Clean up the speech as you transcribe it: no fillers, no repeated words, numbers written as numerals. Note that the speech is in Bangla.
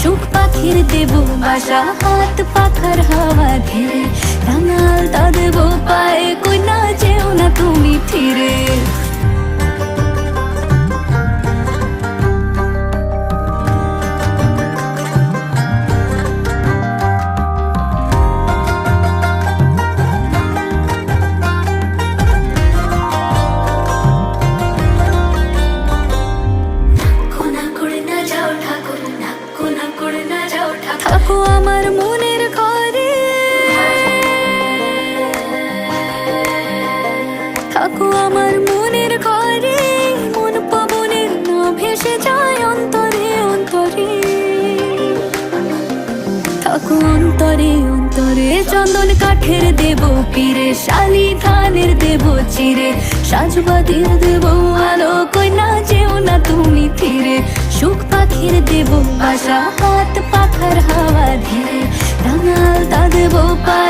সুখ পাখির দেব বাসা, হাত পাখার হাওয়া ধীরে রাঙাল তা দেব পায়ে, কই না যেও না তুমি ফিরে। থাকো আমার মনের ঘরে, থাকো আমার মনের ঘরে, মন পবনের না ভেসে যায় অন্তরে অন্তরে। থাকো অন্তরে অন্তরে, চন্দন কাঠের দেব পীরে, শালি ধানের দেব চিরে, সাজবাতির দেব আলো, কই না যেও না তুমি ফিরে। সুখ পাখির দেব বাসা, হাত পাখার হাওয়া ধীরে রাঙাল তা দেব পায়ে,